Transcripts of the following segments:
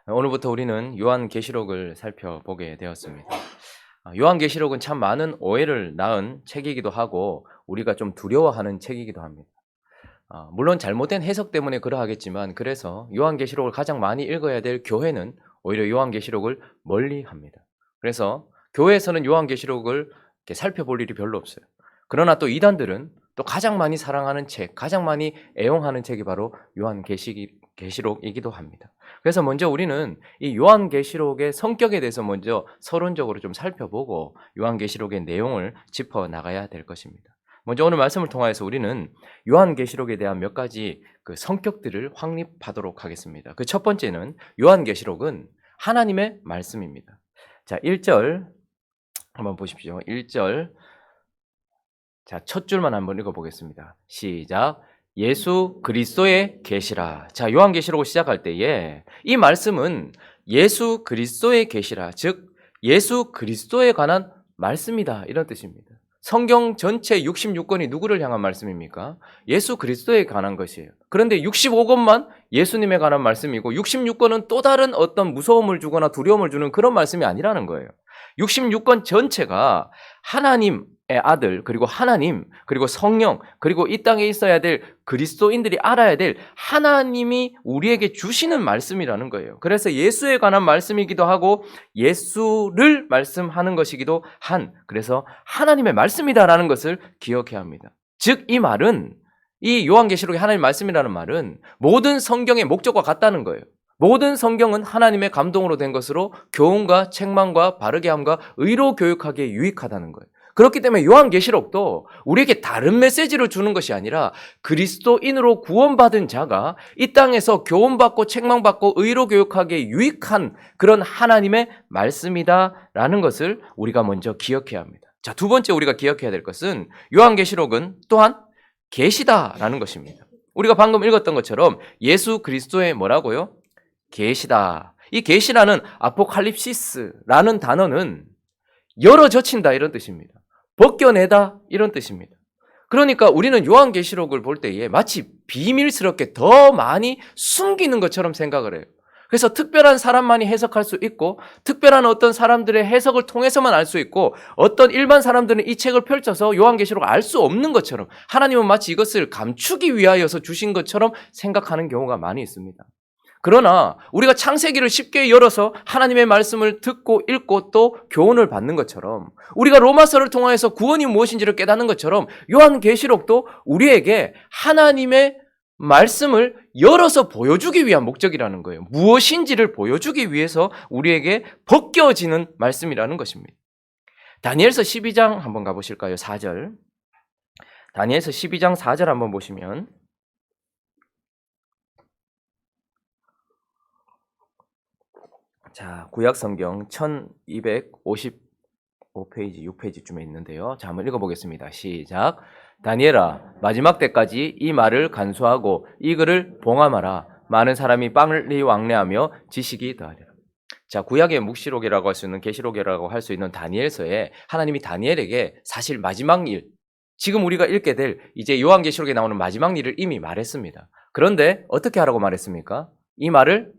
오늘부터 우리는 요한계시록을 살펴보게 되었습니다. 요한계시록은 참 많은 오해를 낳은 책이기도 하고 우리가 좀 두려워하는 책이기도 합니다. 물론 잘못된 해석 때문에 그러하겠지만 그래서 요한계시록을 가장 많이 읽어야 될 교회는 오히려 요한계시록을 멀리합니다. 그래서 교회에서는 요한계시록을 이렇게 살펴볼 일이 별로 없어요. 그러나 또 이단들은 또 가장 많이 사랑하는 책, 가장 많이 애용하는 책이 바로 요한계시록이기도 합니다. 그래서 먼저 우리는 이 요한계시록의 성격에 대해서 먼저 서론적으로 좀 살펴보고 요한계시록의 내용을 짚어 나가야 될 것입니다. 먼저 오늘 말씀을 통하여서 우리는 요한계시록에 대한 몇 가지 그 성격들을 확립하도록 하겠습니다. 그 첫 번째는 요한계시록은 하나님의 말씀입니다. 자, 1절 한번 보십시오. 1절. 자, 첫 줄만 한번 읽어보겠습니다. 시작. 예수 그리스도의 계시라. 자, 요한계시록을 시작할 때에 이 말씀은 예수 그리스도의 계시라, 즉 예수 그리스도에 관한 말씀이다, 이런 뜻입니다. 성경 전체 66권이 누구를 향한 말씀입니까? 예수 그리스도에 관한 것이에요. 그런데 65권만 예수님에 관한 말씀이고 66권은 또 다른 어떤 무서움을 주거나 두려움을 주는 그런 말씀이 아니라는 거예요. 66권 전체가 하나님의 아들, 그리고 하나님, 그리고 성령, 그리고 이 땅에 있어야 될 그리스도인들이 알아야 될 하나님이 우리에게 주시는 말씀이라는 거예요. 그래서 예수에 관한 말씀이기도 하고 예수를 말씀하는 것이기도 한, 그래서 하나님의 말씀이다라는 것을 기억해야 합니다. 즉 이 말은, 이 요한계시록의 하나님의 말씀이라는 말은 모든 성경의 목적과 같다는 거예요. 모든 성경은 하나님의 감동으로 된 것으로 교훈과 책망과 바르게 함과 의로 교육하기에 유익하다는 거예요. 그렇기 때문에 요한계시록도 우리에게 다른 메시지를 주는 것이 아니라 그리스도인으로 구원받은 자가 이 땅에서 교훈받고 책망받고 의로 교육하기에 유익한 그런 하나님의 말씀이다라는 것을 우리가 먼저 기억해야 합니다. 자, 두 번째 우리가 기억해야 될 것은 요한계시록은 또한 계시다라는 것입니다. 우리가 방금 읽었던 것처럼 예수 그리스도의 뭐라고요? 계시다. 이 계시라는 아포칼립시스라는 단어는 열어젖힌다, 이런 뜻입니다. 벗겨내다, 이런 뜻입니다. 그러니까 우리는 요한계시록을 볼 때에 마치 비밀스럽게 더 많이 숨기는 것처럼 생각을 해요. 그래서 특별한 사람만이 해석할 수 있고 특별한 어떤 사람들의 해석을 통해서만 알 수 있고 어떤 일반 사람들은 이 책을 펼쳐서 요한계시록을 알 수 없는 것처럼, 하나님은 마치 이것을 감추기 위하여서 주신 것처럼 생각하는 경우가 많이 있습니다. 그러나 우리가 창세기를 쉽게 열어서 하나님의 말씀을 듣고 읽고 또 교훈을 받는 것처럼, 우리가 로마서를 통해서 구원이 무엇인지를 깨닫는 것처럼 요한계시록도 우리에게 하나님의 말씀을 열어서 보여주기 위한 목적이라는 거예요. 무엇인지를 보여주기 위해서 우리에게 벗겨지는 말씀이라는 것입니다. 다니엘서 12장 한번 가보실까요? 4절. 다니엘서 12장 4절 한번 보시면, 자, 구약성경 1255페이지, 6페이지쯤에 있는데요. 자, 한번 읽어보겠습니다. 시작. 다니엘아, 마지막 때까지 이 말을 간수하고 이 글을 봉함하라. 많은 사람이 빨리 왕래하며 지식이 더하리라. 자, 구약의 묵시록이라고 할 수 있는, 계시록이라고 할 수 있는 다니엘서에 하나님이 다니엘에게 사실 마지막 일, 지금 우리가 읽게 될 이제 요한계시록에 나오는 마지막 일을 이미 말했습니다. 그런데 어떻게 하라고 말했습니까? 이 말을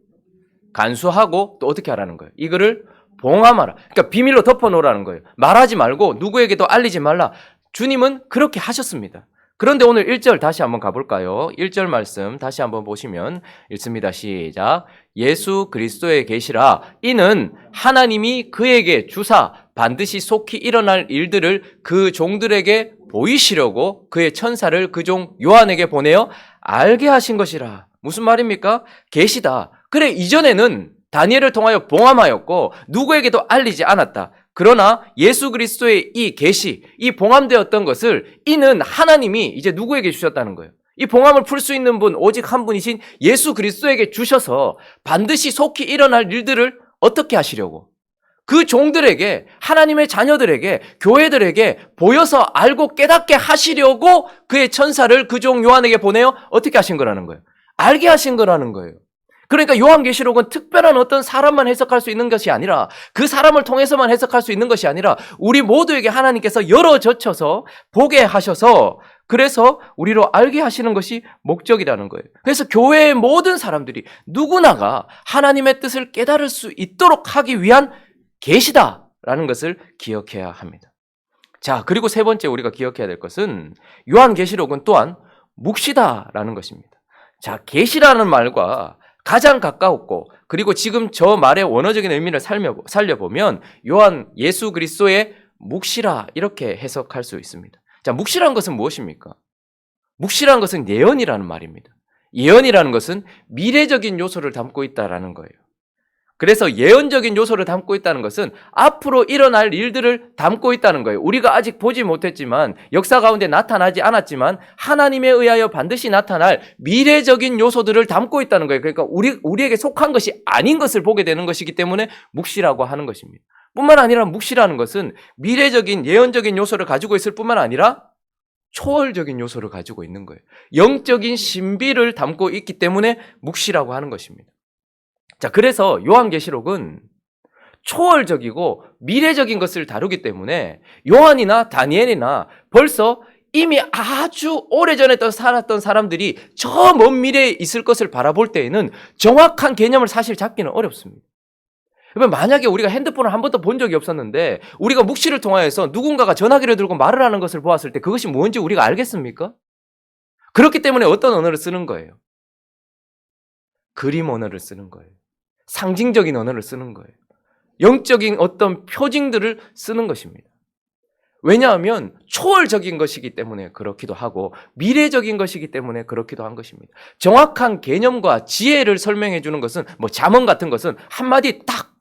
간수하고 또 어떻게 하라는 거예요? 이거를 봉함하라. 그러니까 비밀로 덮어놓으라는 거예요. 말하지 말고 누구에게도 알리지 말라. 주님은 그렇게 하셨습니다. 그런데 오늘 1절 다시 한번 가볼까요? 1절 말씀 다시 한번 보시면 읽습니다. 시작. 예수 그리스도의 계시라. 이는 하나님이 그에게 주사 반드시 속히 일어날 일들을 그 종들에게 보이시려고 그의 천사를 그 종 요한에게 보내어 알게 하신 것이라. 무슨 말입니까? 계시다. 그래, 이전에는 다니엘을 통하여 봉함하였고 누구에게도 알리지 않았다. 그러나 예수 그리스도의 이 계시, 이 봉함되었던 것을 이는 하나님이 이제 누구에게 주셨다는 거예요. 이 봉함을 풀 수 있는 분 오직 한 분이신 예수 그리스도에게 주셔서 반드시 속히 일어날 일들을 어떻게 하시려고? 그 종들에게, 하나님의 자녀들에게, 교회들에게 보여서 알고 깨닫게 하시려고 그의 천사를 그 종 요한에게 보내어 어떻게 하신 거라는 거예요? 알게 하신 거라는 거예요. 그러니까 요한계시록은 특별한 어떤 사람만 해석할 수 있는 것이 아니라 그 사람을 통해서만 해석할 수 있는 것이 아니라 우리 모두에게 하나님께서 열어 젖혀서 보게 하셔서 그래서 우리로 알게 하시는 것이 목적이라는 거예요. 그래서 교회의 모든 사람들이 누구나가 하나님의 뜻을 깨달을 수 있도록 하기 위한 계시다라는 것을 기억해야 합니다. 자, 그리고 세 번째 우리가 기억해야 될 것은 요한계시록은 또한 묵시다라는 것입니다. 자, 계시라는 말과 가장 가까웠고 그리고 지금 저 말의 원어적인 의미를 살려보면 요한 예수 그리스도의 묵시라 이렇게 해석할 수 있습니다. 자, 묵시라는 것은 무엇입니까? 묵시라는 것은 예언이라는 말입니다. 예언이라는 것은 미래적인 요소를 담고 있다라는 거예요. 그래서 예언적인 요소를 담고 있다는 것은 앞으로 일어날 일들을 담고 있다는 거예요. 우리가 아직 보지 못했지만 역사 가운데 나타나지 않았지만 하나님에 의하여 반드시 나타날 미래적인 요소들을 담고 있다는 거예요. 그러니까 우리에게 속한 것이 아닌 것을 보게 되는 것이기 때문에 묵시라고 하는 것입니다. 뿐만 아니라 묵시라는 것은 미래적인 예언적인 요소를 가지고 있을 뿐만 아니라 초월적인 요소를 가지고 있는 거예요. 영적인 신비를 담고 있기 때문에 묵시라고 하는 것입니다. 자, 그래서 요한계시록은 초월적이고 미래적인 것을 다루기 때문에 요한이나 다니엘이나 벌써 이미 아주 오래전에 살았던 사람들이 저 먼 미래에 있을 것을 바라볼 때에는 정확한 개념을 사실 잡기는 어렵습니다. 만약에 우리가 핸드폰을 한 번도 본 적이 없었는데 우리가 묵시를 통하여서 누군가가 전화기를 들고 말을 하는 것을 보았을 때 그것이 뭔지 우리가 알겠습니까? 그렇기 때문에 어떤 언어를 쓰는 거예요? 그림 언어를 쓰는 거예요. 상징적인 언어를 쓰는 거예요. 영적인 어떤 표징들을 쓰는 것입니다. 왜냐하면 초월적인 것이기 때문에 그렇기도 하고 미래적인 것이기 때문에 그렇기도 한 것입니다. 정확한 개념과 지혜를 설명해 주는 것은 뭐 잠언 같은 것은 한마디 탁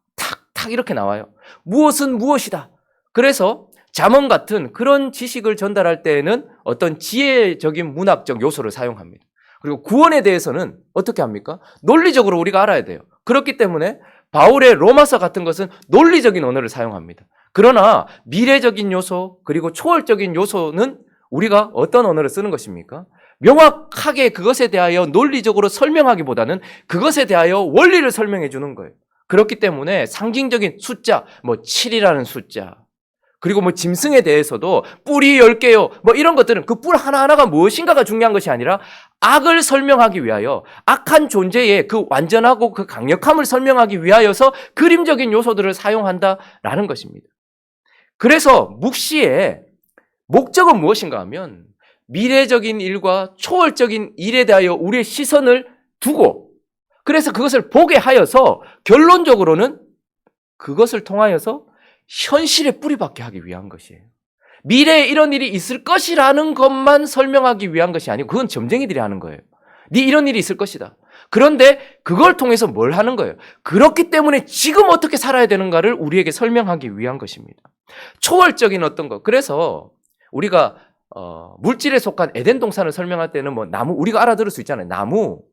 이렇게 나와요. 무엇은 무엇이다. 그래서 잠언 같은 그런 지식을 전달할 때에는 어떤 지혜적인 문학적 요소를 사용합니다. 그리고 구원에 대해서는 어떻게 합니까? 논리적으로 우리가 알아야 돼요. 그렇기 때문에 바울의 로마서 같은 것은 논리적인 언어를 사용합니다. 그러나 미래적인 요소 그리고 초월적인 요소는 우리가 어떤 언어를 쓰는 것입니까? 명확하게 그것에 대하여 논리적으로 설명하기보다는 그것에 대하여 원리를 설명해 주는 거예요. 그렇기 때문에 상징적인 숫자, 7이라는 숫자, 그리고 짐승에 대해서도 뿔이 10개요. 이런 것들은 그 뿔 하나하나가 무엇인가가 중요한 것이 아니라 악을 설명하기 위하여 악한 존재의 그 완전하고 그 강력함을 설명하기 위하여서 그림적인 요소들을 사용한다라는 것입니다. 그래서 묵시의 목적은 무엇인가 하면 미래적인 일과 초월적인 일에 대하여 우리의 시선을 두고 그래서 그것을 보게 하여서 결론적으로는 그것을 통하여서 현실에 뿌리박게 하기 위한 것이에요. 미래에 이런 일이 있을 것이라는 것만 설명하기 위한 것이 아니고 그건 점쟁이들이 하는 거예요. 네 이런 일이 있을 것이다. 그런데 그걸 통해서 뭘 하는 거예요? 그렇기 때문에 지금 어떻게 살아야 되는가를 우리에게 설명하기 위한 것입니다. 초월적인 어떤 것. 그래서 우리가 물질에 속한 에덴 동산을 설명할 때는 나무 우리가 알아들을 수 있잖아요. 나무.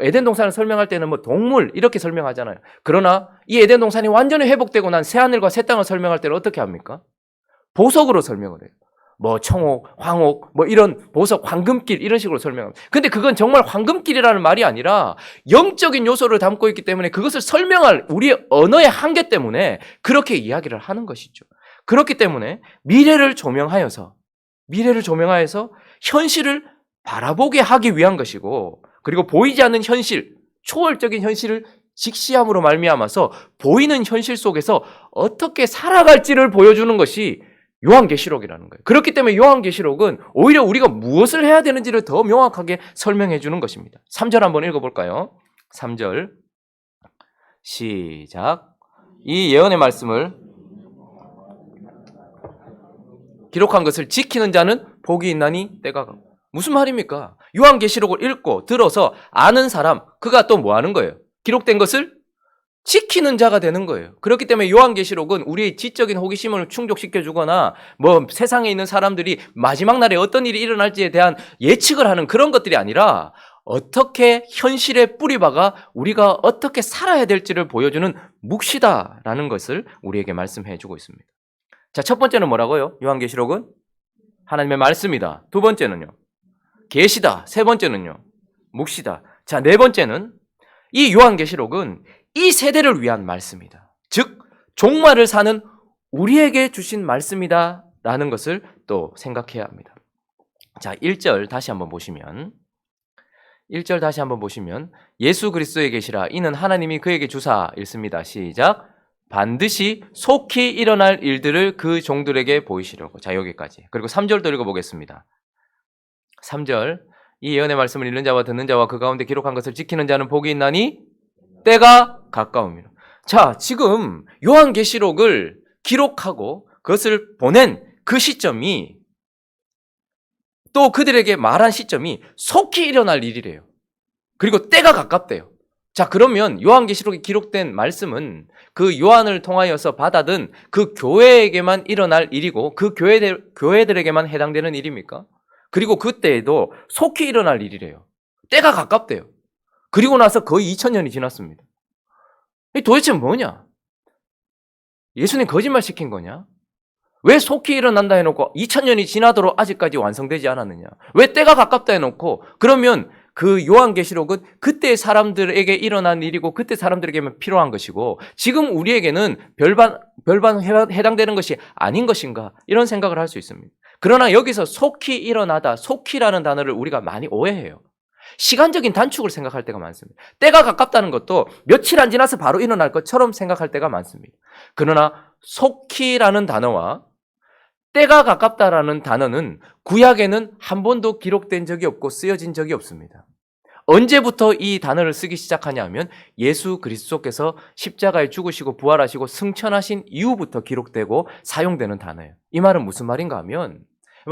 에덴 동산을 설명할 때는 동물 이렇게 설명하잖아요. 그러나 이 에덴 동산이 완전히 회복되고 난 새하늘과 새 땅을 설명할 때는 어떻게 합니까? 보석으로 설명을 해요. 청옥, 황옥, 이런 보석, 황금길 이런 식으로 설명합니다. 근데 그건 정말 황금길이라는 말이 아니라 영적인 요소를 담고 있기 때문에 그것을 설명할 우리의 언어의 한계 때문에 그렇게 이야기를 하는 것이죠. 그렇기 때문에 미래를 조명하여서 현실을 바라보게 하기 위한 것이고 그리고 보이지 않는 현실, 초월적인 현실을 직시함으로 말미암아서 보이는 현실 속에서 어떻게 살아갈지를 보여주는 것이 요한계시록이라는 거예요. 그렇기 때문에 요한계시록은 오히려 우리가 무엇을 해야 되는지를 더 명확하게 설명해 주는 것입니다. 3절 한번 읽어볼까요? 3절 시작. 이 예언의 말씀을 기록한 것을 지키는 자는 복이 있나니 때가 가고. 무슨 말입니까? 요한계시록을 읽고 들어서 아는 사람, 그가 또 뭐 하는 거예요? 기록된 것을 지키는 자가 되는 거예요. 그렇기 때문에 요한계시록은 우리의 지적인 호기심을 충족시켜주거나 세상에 있는 사람들이 마지막 날에 어떤 일이 일어날지에 대한 예측을 하는 그런 것들이 아니라 어떻게 현실에 뿌리박아 우리가 어떻게 살아야 될지를 보여주는 묵시다라는 것을 우리에게 말씀해 주고 있습니다. 자, 첫 번째는 뭐라고요? 요한계시록은 하나님의 말씀이다. 두 번째는요? 계시다. 세 번째는요? 묵시다. 자, 네 번째는 이 요한계시록은 이 세대를 위한 말씀이다. 즉 종말을 사는 우리에게 주신 말씀이다 라는 것을 또 생각해야 합니다. 자, 1절 다시 한번 보시면 1절 다시 한번 보시면 예수 그리스도에 계시라 이는 하나님이 그에게 주사 읽습니다. 시작. 반드시 속히 일어날 일들을 그 종들에게 보이시려고. 자, 여기까지. 그리고 3절도 읽어보겠습니다. 3절. 이 예언의 말씀을 읽는 자와 듣는 자와 그 가운데 기록한 것을 지키는 자는 복이 있나니 때가 가까움이라. 자, 지금 요한계시록을 기록하고 그것을 보낸 그 시점이 또 그들에게 말한 시점이 속히 일어날 일이래요. 그리고 때가 가깝대요. 자, 그러면 요한계시록에 기록된 말씀은 그 요한을 통하여서 받아든 그 교회에게만 일어날 일이고 그 교회들에게만 해당되는 일입니까? 그리고 그때에도 속히 일어날 일이래요. 때가 가깝대요. 그리고 나서 거의 2000년이 지났습니다. 도대체 뭐냐? 예수님 거짓말 시킨 거냐? 왜 속히 일어난다 해놓고 2000년이 지나도록 아직까지 완성되지 않았느냐? 왜 때가 가깝다 해놓고 그러면 그 요한계시록은 그때 사람들에게 일어난 일이고 그때 사람들에게만 필요한 것이고 지금 우리에게는 별반 해당되는 것이 아닌 것인가? 이런 생각을 할 수 있습니다. 그러나 여기서 속히 일어나다, 속히라는 단어를 우리가 많이 오해해요. 시간적인 단축을 생각할 때가 많습니다. 때가 가깝다는 것도 며칠 안 지나서 바로 일어날 것처럼 생각할 때가 많습니다. 그러나 속히라는 단어와 때가 가깝다라는 단어는 구약에는 한 번도 기록된 적이 없고 쓰여진 적이 없습니다. 언제부터 이 단어를 쓰기 시작하냐 하면 예수 그리스도께서 십자가에 죽으시고 부활하시고 승천하신 이후부터 기록되고 사용되는 단어예요. 이 말은 무슨 말인가 하면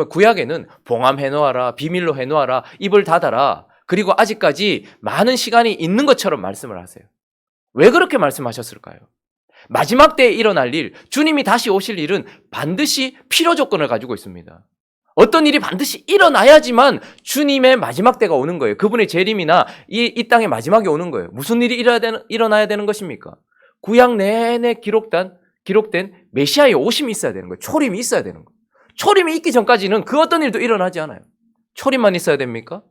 구약에는 봉함해놓아라, 비밀로 해놓아라, 입을 닫아라, 그리고 아직까지 많은 시간이 있는 것처럼 말씀을 하세요. 왜 그렇게 말씀하셨을까요? 마지막 때에 일어날 일, 주님이 다시 오실 일은 반드시 필요 조건을 가지고 있습니다. 어떤 일이 반드시 일어나야지만 주님의 마지막 때가 오는 거예요. 그분의 재림이나 이 땅의 마지막이 오는 거예요. 무슨 일이 일어나야 되는 것입니까? 구약 내내 기록된 메시아의 오심이 있어야 되는 거예요. 초림이 있어야 되는 거예요. 초림이 있기 전까지는 그 어떤 일도 일어나지 않아요. 초림만 있어야 됩니까?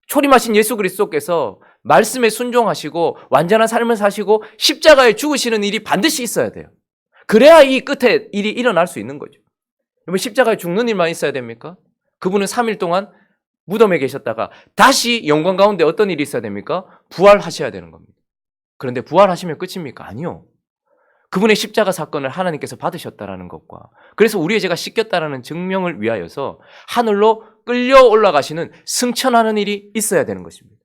초림하신 예수 그리스도께서 말씀에 순종하시고 완전한 삶을 사시고 십자가에 죽으시는 일이 반드시 있어야 돼요. 그래야 이 끝에 일이 일어날 수 있는 거죠. 여러분, 십자가에 죽는 일만 있어야 됩니까? 그분은 3일 동안 무덤에 계셨다가 다시 영광 가운데 어떤 일이 있어야 됩니까? 부활하셔야 되는 겁니다. 그런데 부활하시면 끝입니까? 아니요. 그분의 십자가 사건을 하나님께서 받으셨다라는 것과 그래서 우리의 죄가 씻겼다라는 증명을 위하여서 하늘로 끌려 올라가시는 승천하는 일이 있어야 되는 것입니다.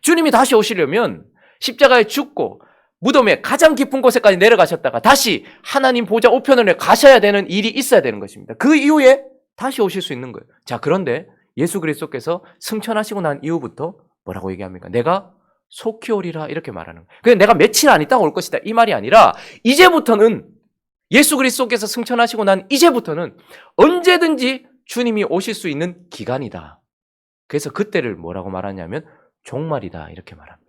주님이 다시 오시려면 십자가에 죽고 무덤의 가장 깊은 곳에까지 내려가셨다가 다시 하나님 보좌 우편으로 가셔야 되는 일이 있어야 되는 것입니다. 그 이후에 다시 오실 수 있는 거예요. 자, 그런데 예수 그리스도께서 승천하시고 난 이후부터 뭐라고 얘기합니까? 내가 속히 오리라 이렇게 말하는 거예요. 그냥 내가 며칠 안 있다가 올 것이다 이 말이 아니라 이제부터는 예수 그리스도께서 승천하시고 난 이제부터는 언제든지 주님이 오실 수 있는 기간이다. 그래서 그때를 뭐라고 말하냐면 종말이다 이렇게 말합니다.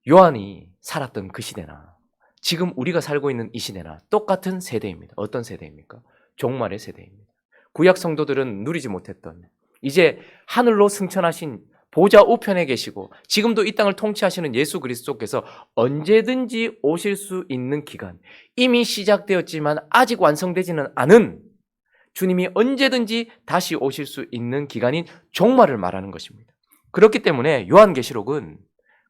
요한이 살았던 그 시대나 지금 우리가 살고 있는 이 시대나 똑같은 세대입니다. 어떤 세대입니까? 종말의 세대입니다. 구약 성도들은 누리지 못했던 이제 하늘로 승천하신 보좌 우편에 계시고 지금도 이 땅을 통치하시는 예수 그리스도께서 언제든지 오실 수 있는 기간, 이미 시작되었지만 아직 완성되지는 않은 주님이 언제든지 다시 오실 수 있는 기간인 종말을 말하는 것입니다. 그렇기 때문에 요한계시록은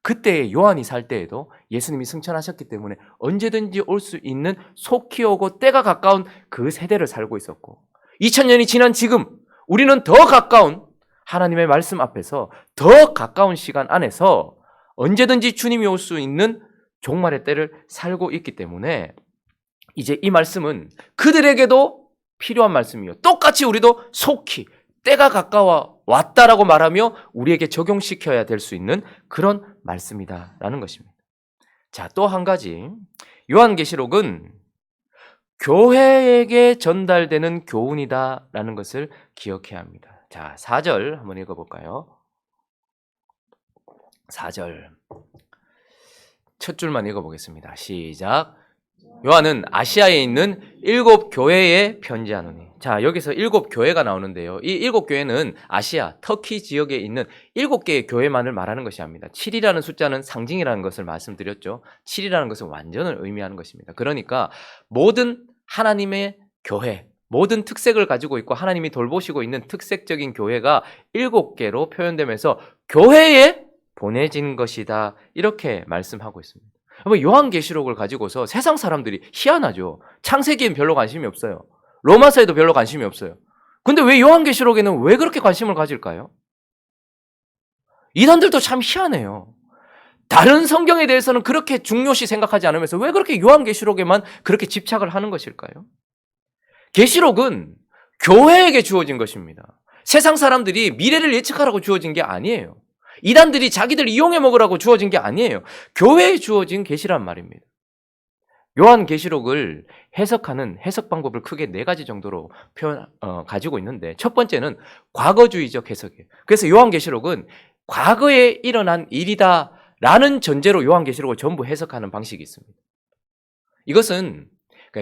그때의 요한이 살 때에도 예수님이 승천하셨기 때문에 언제든지 올 수 있는 속히 오고 때가 가까운 그 세대를 살고 있었고 2000년이 지난 지금 우리는 더 가까운 하나님의 말씀 앞에서 더 가까운 시간 안에서 언제든지 주님이 올 수 있는 종말의 때를 살고 있기 때문에 이제 이 말씀은 그들에게도 필요한 말씀이요. 똑같이 우리도 속히 때가 가까워 왔다라고 말하며 우리에게 적용시켜야 될 수 있는 그런 말씀이다라는 것입니다. 자, 또 한 가지 요한계시록은 교회에게 전달되는 교훈이다라는 것을 기억해야 합니다. 자, 4절 한번 읽어볼까요? 4절 첫 줄만 읽어보겠습니다. 시작. 요한은 아시아에 있는 7 교회에 편지하노니. 자, 여기서 7교회가 나오는데요. 이 7교회는 아시아, 터키 지역에 있는 7개의 교회만을 말하는 것이 아닙니다. 7이라는 숫자는 상징이라는 것을 말씀드렸죠. 7이라는 것은 완전을 의미하는 것입니다. 그러니까 모든 하나님의 교회, 모든 특색을 가지고 있고 하나님이 돌보시고 있는 특색적인 교회가 7개로 표현되면서 교회에 보내진 것이다. 이렇게 말씀하고 있습니다. 요한계시록을 가지고서 세상 사람들이 희한하죠. 창세기엔 별로 관심이 없어요. 로마서에도 별로 관심이 없어요. 근데 왜 요한계시록에는 왜 그렇게 관심을 가질까요? 이단들도 참 희한해요. 다른 성경에 대해서는 그렇게 중요시 생각하지 않으면서 왜 그렇게 요한계시록에만 그렇게 집착을 하는 것일까요? 계시록은 교회에게 주어진 것입니다. 세상 사람들이 미래를 예측하라고 주어진 게 아니에요. 이단들이 자기들 이용해 먹으라고 주어진 게 아니에요. 교회에 주어진 계시란 말입니다. 요한계시록을 해석하는 해석 방법을 크게 4가지 정도로 가지고 있는데, 첫 번째는 과거주의적 해석이에요. 그래서 요한계시록은 과거에 일어난 일이다 라는 전제로 요한계시록을 전부 해석하는 방식이 있습니다. 이것은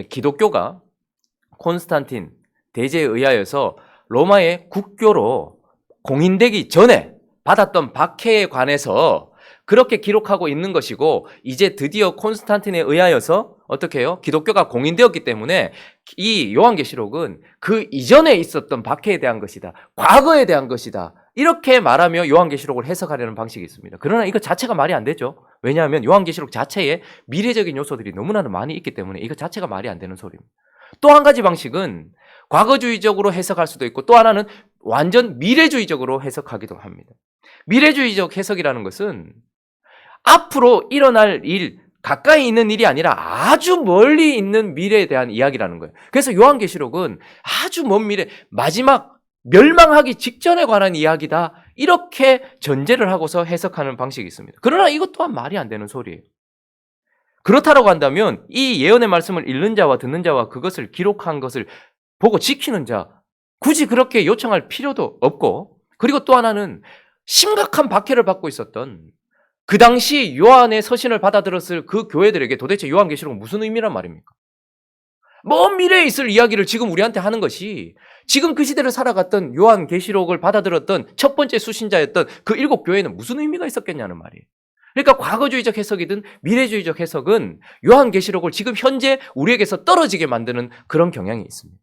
기독교가 콘스탄틴 대제에 의하여서 로마의 국교로 공인되기 전에 받았던 박해에 관해서 그렇게 기록하고 있는 것이고, 이제 드디어 콘스탄틴에 의하여서 어떻게 해요? 기독교가 공인되었기 때문에 이 요한계시록은 그 이전에 있었던 박해에 대한 것이다, 과거에 대한 것이다, 이렇게 말하며 요한계시록을 해석하려는 방식이 있습니다. 그러나 이거 자체가 말이 안 되죠. 왜냐하면 요한계시록 자체에 미래적인 요소들이 너무나도 많이 있기 때문에 이거 자체가 말이 안 되는 소리입니다. 또 한 가지 방식은 과거주의적으로 해석할 수도 있고, 또 하나는 완전 미래주의적으로 해석하기도 합니다. 미래주의적 해석이라는 것은 앞으로 일어날 일, 가까이 있는 일이 아니라 아주 멀리 있는 미래에 대한 이야기라는 거예요. 그래서 요한계시록은 아주 먼 미래, 마지막 멸망하기 직전에 관한 이야기다, 이렇게 전제를 하고서 해석하는 방식이 있습니다. 그러나 이것 또한 말이 안 되는 소리예요. 그렇다고 한다면 이 예언의 말씀을 읽는 자와 듣는 자와 그것을 기록한 것을 보고 지키는 자, 굳이 그렇게 요청할 필요도 없고, 그리고 또 하나는 심각한 박해를 받고 있었던 그 당시 요한의 서신을 받아들였을 그 교회들에게 도대체 요한계시록은 무슨 의미란 말입니까? 먼 미래에 있을 이야기를 지금 우리한테 하는 것이, 지금 그 시대를 살아갔던 요한계시록을 받아들였던 첫 번째 수신자였던 그 7교회는 무슨 의미가 있었겠냐는 말이에요. 그러니까 과거주의적 해석이든 미래주의적 해석은 요한계시록을 지금 현재 우리에게서 떨어지게 만드는 그런 경향이 있습니다.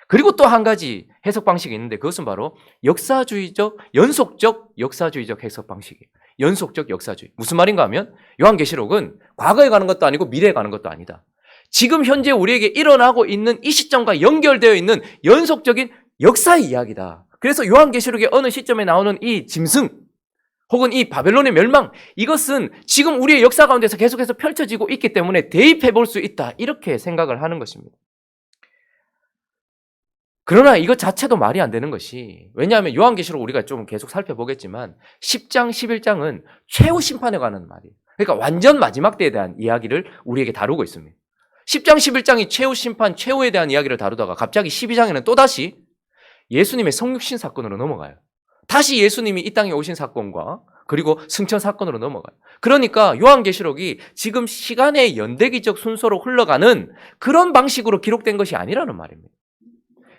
그리고 또 한 가지 해석 방식이 있는데, 그것은 바로 역사주의적, 연속적 역사주의적 해석 방식이에요. 연속적 역사주의. 무슨 말인가 하면 요한계시록은 과거에 가는 것도 아니고 미래에 가는 것도 아니다. 지금 현재 우리에게 일어나고 있는 이 시점과 연결되어 있는 연속적인 역사의 이야기다. 그래서 요한계시록의 어느 시점에 나오는 이 짐승 혹은 이 바벨론의 멸망, 이것은 지금 우리의 역사 가운데서 계속해서 펼쳐지고 있기 때문에 대입해 볼 수 있다, 이렇게 생각을 하는 것입니다. 그러나 이것 자체도 말이 안 되는 것이, 왜냐하면 요한계시록 우리가 좀 계속 살펴보겠지만 10장, 11장은 최후 심판에 관한 말이에요. 그러니까 완전 마지막 때에 대한 이야기를 우리에게 다루고 있습니다. 10장, 11장이 최후 심판, 최후에 대한 이야기를 다루다가 갑자기 12장에는 또다시 예수님의 성육신 사건으로 넘어가요. 다시 예수님이 이 땅에 오신 사건과 그리고 승천 사건으로 넘어가요. 그러니까 요한계시록이 지금 시간의 연대기적 순서로 흘러가는 그런 방식으로 기록된 것이 아니라는 말입니다.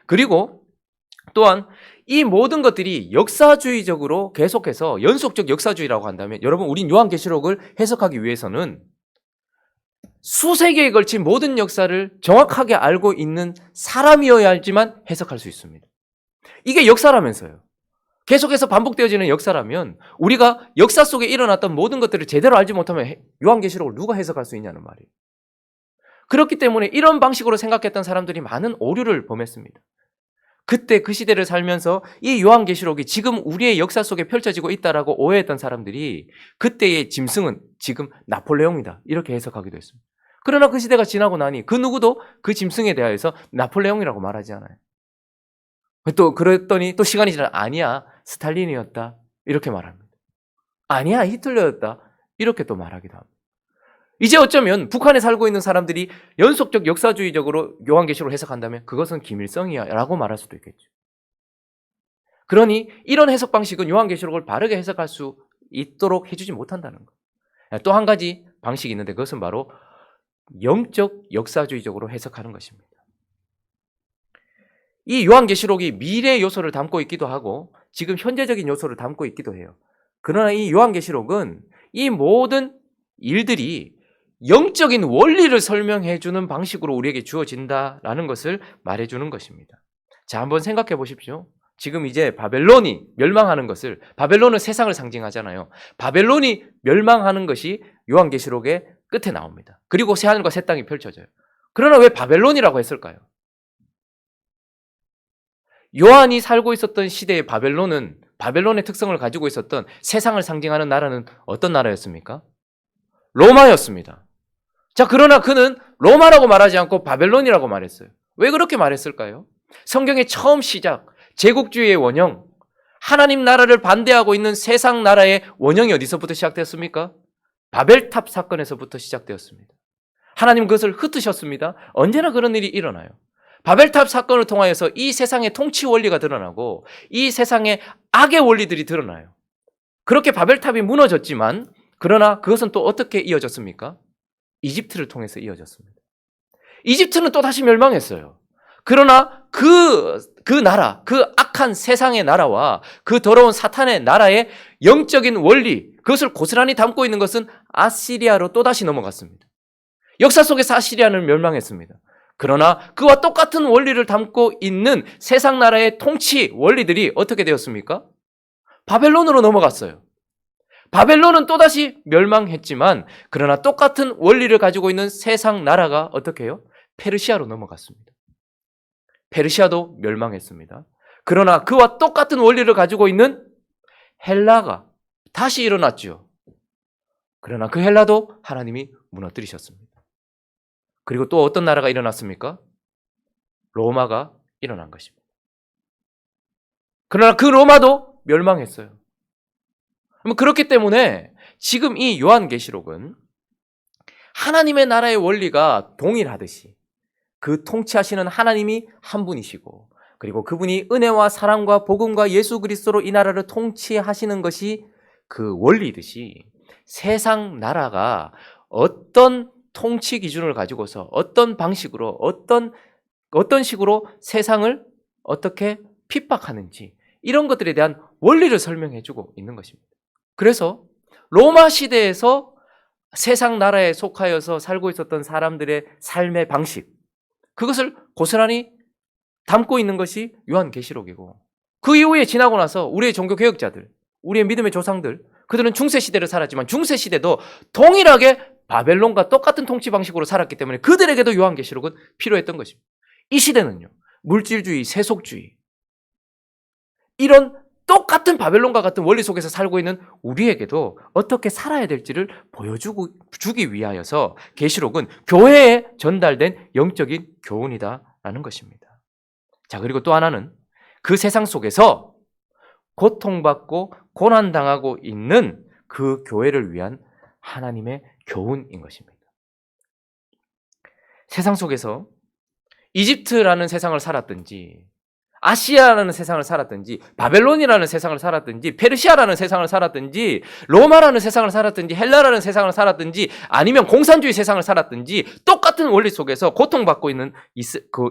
그리고 또한 이 모든 것들이 역사주의적으로 계속해서 연속적 역사주의라고 한다면, 여러분, 우린 요한계시록을 해석하기 위해서는 수세기에 걸친 모든 역사를 정확하게 알고 있는 사람이어야 할지만 해석할 수 있습니다. 이게 역사라면서요. 계속해서 반복되어지는 역사라면 우리가 역사 속에 일어났던 모든 것들을 제대로 알지 못하면 요한계시록을 누가 해석할 수 있냐는 말이에요. 그렇기 때문에 이런 방식으로 생각했던 사람들이 많은 오류를 범했습니다. 그때 그 시대를 살면서 이 요한계시록이 지금 우리의 역사 속에 펼쳐지고 있다라고 오해했던 사람들이 그때의 짐승은 지금 나폴레옹이다, 이렇게 해석하기도 했습니다. 그러나 그 시대가 지나고 나니 그 누구도 그 짐승에 대하여서 나폴레옹이라고 말하지 않아요. 또 그랬더니 또 시간이 지나 아니야, 스탈린이었다, 이렇게 말합니다. 아니야, 히틀러였다, 이렇게 또 말하기도 합니다. 이제 어쩌면 북한에 살고 있는 사람들이 연속적 역사주의적으로 요한계시록을 해석한다면 그것은 김일성이야 라고 말할 수도 있겠죠. 그러니 이런 해석 방식은 요한계시록을 바르게 해석할 수 있도록 해주지 못한다는 것. 또 한 가지 방식이 있는데, 그것은 바로 영적 역사주의적으로 해석하는 것입니다. 이 요한계시록이 미래 요소를 담고 있기도 하고 지금 현재적인 요소를 담고 있기도 해요. 그러나 이 요한계시록은 이 모든 일들이 영적인 원리를 설명해 주는 방식으로 우리에게 주어진다라는 것을 말해 주는 것입니다. 자, 한번 생각해 보십시오. 지금 이제 바벨론이 멸망하는 것을, 바벨론은 세상을 상징하잖아요. 바벨론이 멸망하는 것이 요한계시록의 끝에 나옵니다. 그리고 새하늘과 새 땅이 펼쳐져요. 그러나 왜 바벨론이라고 했을까요? 요한이 살고 있었던 시대의 바벨론은 바벨론의 특성을 가지고 있었던 세상을 상징하는 나라는 어떤 나라였습니까? 로마였습니다. 자, 그러나 그는 로마라고 말하지 않고 바벨론이라고 말했어요. 왜 그렇게 말했을까요? 성경의 처음 시작, 제국주의의 원형, 하나님 나라를 반대하고 있는 세상 나라의 원형이 어디서부터 시작되었습니까? 바벨탑 사건에서부터 시작되었습니다. 하나님 그것을 흩으셨습니다. 언제나 그런 일이 일어나요. 바벨탑 사건을 통하여서 이 세상의 통치 원리가 드러나고 이 세상의 악의 원리들이 드러나요. 그렇게 바벨탑이 무너졌지만 그러나 그것은 또 어떻게 이어졌습니까? 이집트를 통해서 이어졌습니다. 이집트는 또 다시 멸망했어요. 그러나 그 나라, 그 악한 세상의 나라와 그 더러운 사탄의 나라의 영적인 원리, 그것을 고스란히 담고 있는 것은 아시리아로 또다시 넘어갔습니다. 역사 속에서 아시리아는 멸망했습니다. 그러나 그와 똑같은 원리를 담고 있는 세상 나라의 통치 원리들이 어떻게 되었습니까? 바벨론으로 넘어갔어요. 바벨론은 또다시 멸망했지만 그러나 똑같은 원리를 가지고 있는 세상 나라가 어떻게 해요? 페르시아로 넘어갔습니다. 페르시아도 멸망했습니다. 그러나 그와 똑같은 원리를 가지고 있는 헬라가 다시 일어났죠. 그러나 그 헬라도 하나님이 무너뜨리셨습니다. 그리고 또 어떤 나라가 일어났습니까? 로마가 일어난 것입니다. 그러나 그 로마도 멸망했어요. 그렇기 때문에 지금 이 요한계시록은 하나님의 나라의 원리가 동일하듯이 그 통치하시는 하나님이 한 분이시고 그리고 그분이 은혜와 사랑과 복음과 예수 그리스도로 이 나라를 통치하시는 것이 그 원리이듯이 세상 나라가 어떤 통치 기준을 가지고서 어떤 방식으로 어떤 식으로 세상을 어떻게 핍박하는지 이런 것들에 대한 원리를 설명해 주고 있는 것입니다. 그래서 로마 시대에서 세상 나라에 속하여서 살고 있었던 사람들의 삶의 방식, 그것을 고스란히 담고 있는 것이 요한계시록이고 그 이후에 지나고 나서 우리의 종교개혁자들, 우리의 믿음의 조상들, 그들은 중세시대를 살았지만 중세시대도 동일하게 바벨론과 똑같은 통치 방식으로 살았기 때문에 그들에게도 요한계시록은 필요했던 것입니다. 이 시대는요, 물질주의, 세속주의, 이런 똑같은 바벨론과 같은 원리 속에서 살고 있는 우리에게도 어떻게 살아야 될지를 보여주기 위하여서 계시록은 교회에 전달된 영적인 교훈이다라는 것입니다. 자, 그리고 또 하나는 그 세상 속에서 고통받고 고난당하고 있는 그 교회를 위한 하나님의 교훈인 것입니다. 세상 속에서 이집트라는 세상을 살았든지 아시아라는 세상을 살았든지 바벨론이라는 세상을 살았든지 페르시아라는 세상을 살았든지 로마라는 세상을 살았든지 헬라라는 세상을 살았든지 아니면 공산주의 세상을 살았든지 똑같은 원리 속에서 고통받고 있는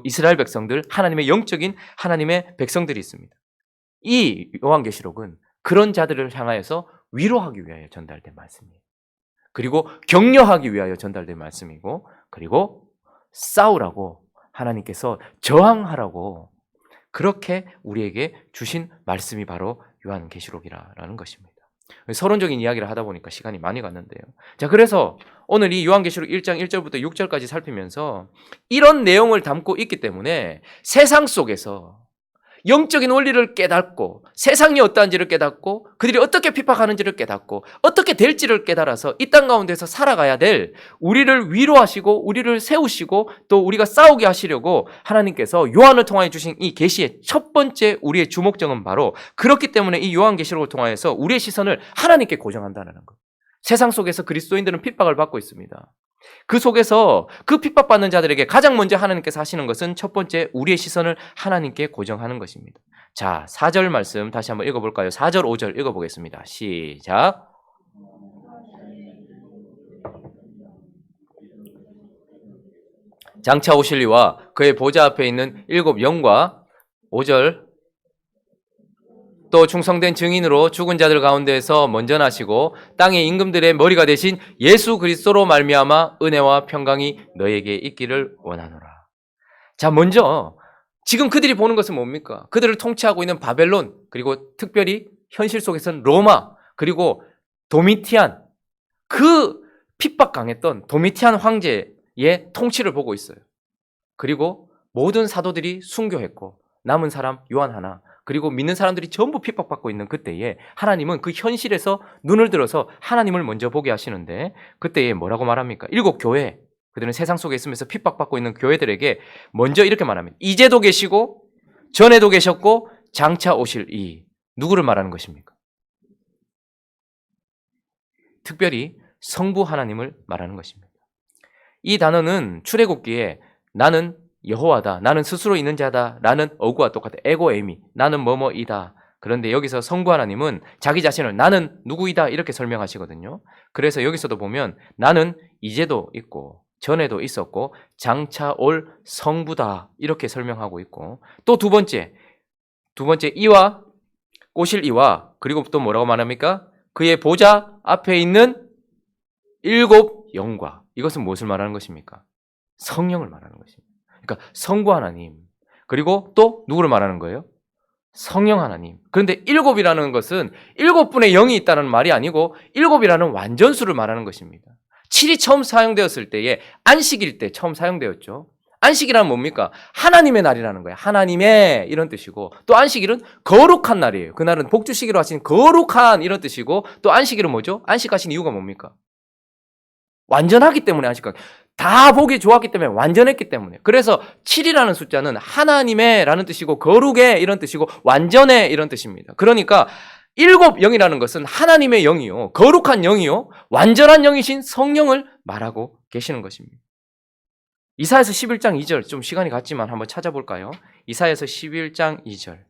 이스라엘 백성들, 하나님의 영적인 하나님의 백성들이 있습니다. 이 요한계시록은 그런 자들을 향하여서 위로하기 위하여 전달된 말씀이에요. 그리고 격려하기 위하여 전달된 말씀이고 그리고 싸우라고 하나님께서 저항하라고 그렇게 우리에게 주신 말씀이 바로 요한계시록이라는 것입니다. 서론적인 이야기를 하다 보니까 시간이 많이 갔는데요. 자, 그래서 오늘 이 요한계시록 1장 1절부터 6절까지 살피면서 이런 내용을 담고 있기 때문에 세상 속에서 영적인 원리를 깨닫고 세상이 어떠한지를 깨닫고 그들이 어떻게 핍박하는지를 깨닫고 어떻게 될지를 깨달아서 이 땅 가운데서 살아가야 될 우리를 위로하시고 우리를 세우시고 또 우리가 싸우게 하시려고 하나님께서 요한을 통하여 주신 이 계시의 첫 번째 우리의 주목점은 바로 그렇기 때문에 이 요한계시록을 통하여서 우리의 시선을 하나님께 고정한다는 것. 세상 속에서 그리스도인들은 핍박을 받고 있습니다. 그 속에서 그 핍박받는 자들에게 가장 먼저 하나님께서 하시는 것은 첫 번째 우리의 시선을 하나님께 고정하는 것입니다. 자, 4절 말씀 다시 한번 읽어볼까요? 4절 5절 읽어보겠습니다. 시작. 장차 오실 이와 그의 보좌 앞에 있는 7 영과 5절 또 충성된 증인으로 죽은 자들 가운데서 먼저 나시고 땅의 임금들의 머리가 되신 예수 그리스도로 말미암아 은혜와 평강이 너에게 있기를 원하노라. 자, 먼저 지금 그들이 보는 것은 뭡니까? 그들을 통치하고 있는 바벨론, 그리고 특별히 현실 속에서는 로마, 그리고 도미티안, 그 핍박강했던 도미티안 황제의 통치를 보고 있어요. 그리고 모든 사도들이 순교했고 남은 사람 요한 하나, 그리고 믿는 사람들이 전부 핍박받고 있는 그때에 하나님은 그 현실에서 눈을 들어서 하나님을 먼저 보게 하시는데, 그때에 뭐라고 말합니까? 7교회, 그들은 세상 속에 있으면서 핍박받고 있는 교회들에게 먼저 이렇게 말합니다. 이제도 계시고 전에도 계셨고 장차 오실 이, 누구를 말하는 것입니까? 특별히 성부 하나님을 말하는 것입니다. 이 단어는 출애굽기에 나는 여호와다, 나는 스스로 있는 자다 라는 어구와 똑같아. 에고에미, 나는 뭐뭐이다. 그런데 여기서 성부 하나님은 자기 자신을 나는 누구이다 이렇게 설명하시거든요. 그래서 여기서도 보면 나는 이제도 있고 전에도 있었고 장차 올 성부다 이렇게 설명하고 있고, 또 두 번째 이와 꼬실 이와, 그리고 또 뭐라고 말합니까? 그의 보좌 앞에 있는 7 영과, 이것은 무엇을 말하는 것입니까? 성령을 말하는 것입니다. 그러니까 성부 하나님, 그리고 또 누구를 말하는 거예요? 성령 하나님. 그런데 7이라는 것은 7분의 0이 있다는 말이 아니고 7이라는 완전수를 말하는 것입니다. 7이 처음 사용되었을 때에 안식일 때 처음 사용되었죠. 안식이란 뭡니까? 하나님의 날이라는 거예요. 하나님의 이런 뜻이고, 또 안식일은 거룩한 날이에요. 그날은 복주시기로 하신 거룩한 이런 뜻이고, 또 안식일은 뭐죠? 안식하신 이유가 뭡니까? 완전하기 때문에 안식하기. 다 보기 좋았기 때문에, 완전했기 때문에. 그래서 7이라는 숫자는 하나님의 라는 뜻이고 거룩의 이런 뜻이고 완전의 이런 뜻입니다. 그러니까 7 영이라는 것은 하나님의 영이요, 거룩한 영이요, 완전한 영이신 성령을 말하고 계시는 것입니다. 이사야서 11장 2절, 좀 시간이 갔지만 한번 찾아볼까요? 이사야서 11장 2절.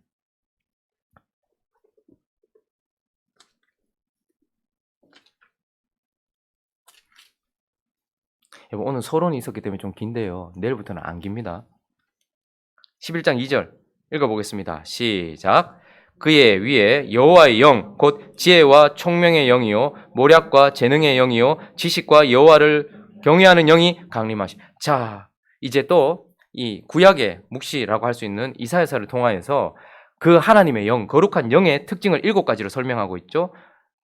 여러분, 오늘 서론이 있었기 때문에 좀 긴데요. 내일부터는 안 깁니다. 11장 2절 읽어보겠습니다. 시작. 그의 위에 여호와의 영, 곧 지혜와 총명의 영이요, 모략과 재능의 영이요, 지식과 여호와를 경외하는 영이 강림하시. 자, 이제 또 이 구약의 묵시라고 할 수 있는 이사야서를 통하여서 그 하나님의 영, 거룩한 영의 특징을 7가지로 설명하고 있죠.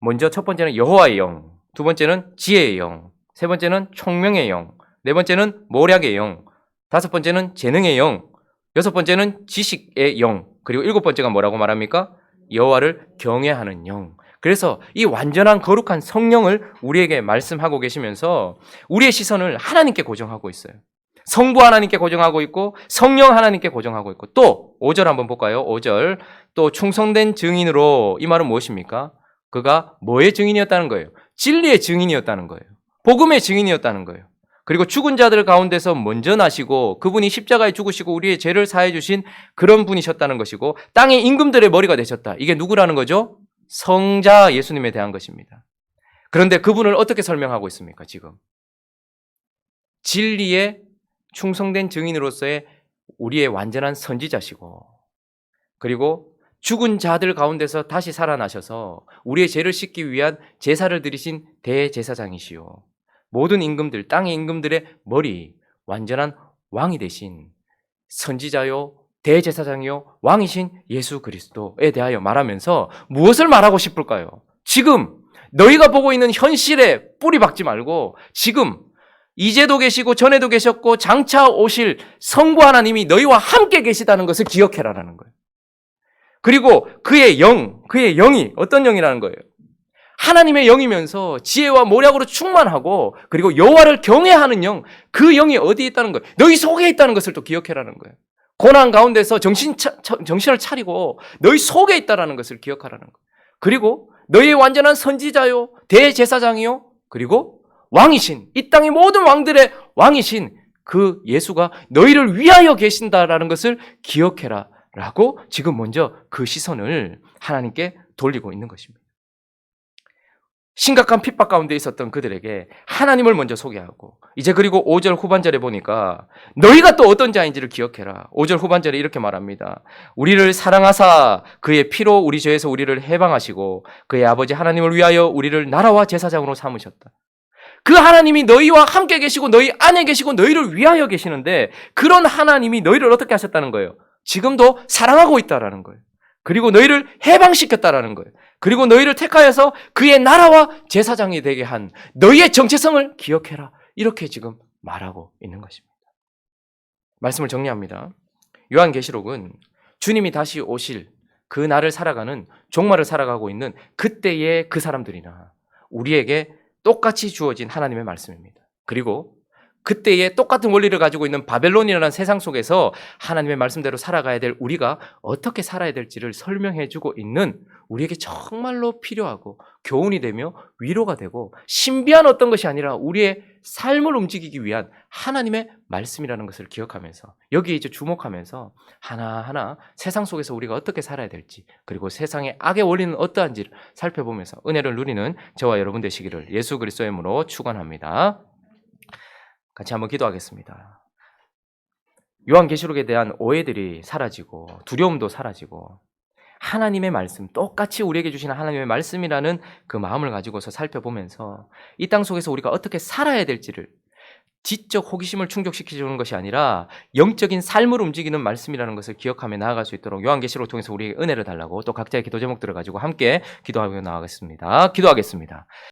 먼저 첫 번째는 여호와의 영, 두 번째는 지혜의 영, 세 번째는 총명의 영, 네 번째는 모략의 영, 다섯 번째는 재능의 영, 여섯 번째는 지식의 영, 그리고 7번째가 뭐라고 말합니까? 여호와를 경외하는 영. 그래서 이 완전한 거룩한 성령을 우리에게 말씀하고 계시면서 우리의 시선을 하나님께 고정하고 있어요. 성부 하나님께 고정하고 있고 성령 하나님께 고정하고 있고, 또 5절 한번 볼까요? 5절. 또 충성된 증인으로, 이 말은 무엇입니까? 그가 뭐의 증인이었다는 거예요? 진리의 증인이었다는 거예요. 복음의 증인이었다는 거예요. 그리고 죽은 자들 가운데서 먼저 나시고 그분이 십자가에 죽으시고 우리의 죄를 사해 주신 그런 분이셨다는 것이고, 땅의 임금들의 머리가 되셨다. 이게 누구라는 거죠? 성자 예수님에 대한 것입니다. 그런데 그분을 어떻게 설명하고 있습니까? 지금 진리의 충성된 증인으로서의 우리의 완전한 선지자시고, 그리고 죽은 자들 가운데서 다시 살아나셔서 우리의 죄를 씻기 위한 제사를 드리신 대제사장이시요, 모든 임금들, 땅의 임금들의 머리, 완전한 왕이 되신 선지자요, 대제사장이요, 왕이신 예수 그리스도에 대하여 말하면서 무엇을 말하고 싶을까요? 지금 너희가 보고 있는 현실에 뿌리 박지 말고, 지금 이제도 계시고 전에도 계셨고 장차 오실 성부 하나님이 너희와 함께 계시다는 것을 기억해라라는 거예요. 그리고 그의 영이 어떤 영이라는 거예요? 하나님의 영이면서 지혜와 모략으로 충만하고, 그리고 여호와를 경외하는 영, 그 영이 어디에 있다는 거예요? 너희 속에 있다는 것을 또 기억해라는 거예요. 고난 가운데서 정신을 차리고 너희 속에 있다는 것을 기억하라는 거예요. 그리고 너희의 완전한 선지자요, 대제사장이요, 그리고 왕이신, 이 땅의 모든 왕들의 왕이신 그 예수가 너희를 위하여 계신다라는 것을 기억해라 라고 지금 먼저 그 시선을 하나님께 돌리고 있는 것입니다. 심각한 핍박 가운데 있었던 그들에게 하나님을 먼저 소개하고, 이제 그리고 5절 후반절에 보니까 너희가 또 어떤 자인지를 기억해라. 5절 후반절에 이렇게 말합니다. 우리를 사랑하사 그의 피로 우리 죄에서 우리를 해방하시고 그의 아버지 하나님을 위하여 우리를 나라와 제사장으로 삼으셨다. 그 하나님이 너희와 함께 계시고 너희 안에 계시고 너희를 위하여 계시는데, 그런 하나님이 너희를 어떻게 하셨다는 거예요? 지금도 사랑하고 있다라는 거예요. 그리고 너희를 해방시켰다라는 거예요. 그리고 너희를 택하여서 그의 나라와 제사장이 되게 한 너희의 정체성을 기억해라. 이렇게 지금 말하고 있는 것입니다. 말씀을 정리합니다. 요한계시록은 주님이 다시 오실 그 날을 살아가는, 종말을 살아가고 있는 그때의 그 사람들이나 우리에게 똑같이 주어진 하나님의 말씀입니다. 그리고 그때의 똑같은 원리를 가지고 있는 바벨론이라는 세상 속에서 하나님의 말씀대로 살아가야 될 우리가 어떻게 살아야 될지를 설명해 주고 있는, 우리에게 정말로 필요하고 교훈이 되며 위로가 되고 신비한 어떤 것이 아니라 우리의 삶을 움직이기 위한 하나님의 말씀이라는 것을 기억하면서, 여기에 이제 주목하면서 하나하나 세상 속에서 우리가 어떻게 살아야 될지, 그리고 세상의 악의 원리는 어떠한지를 살펴보면서 은혜를 누리는 저와 여러분 되시기를 예수 그리스도의 이름으로 축원합니다. 같이 한번 기도하겠습니다. 요한계시록에 대한 오해들이 사라지고 두려움도 사라지고 하나님의 말씀, 똑같이 우리에게 주시는 하나님의 말씀이라는 그 마음을 가지고서 살펴보면서 이 땅 속에서 우리가 어떻게 살아야 될지를, 지적 호기심을 충족시켜주는 것이 아니라 영적인 삶을 움직이는 말씀이라는 것을 기억하며 나아갈 수 있도록 요한계시록을 통해서 우리에게 은혜를 달라고, 또 각자의 기도 제목들을 가지고 함께 기도하며 나아가겠습니다. 기도하겠습니다.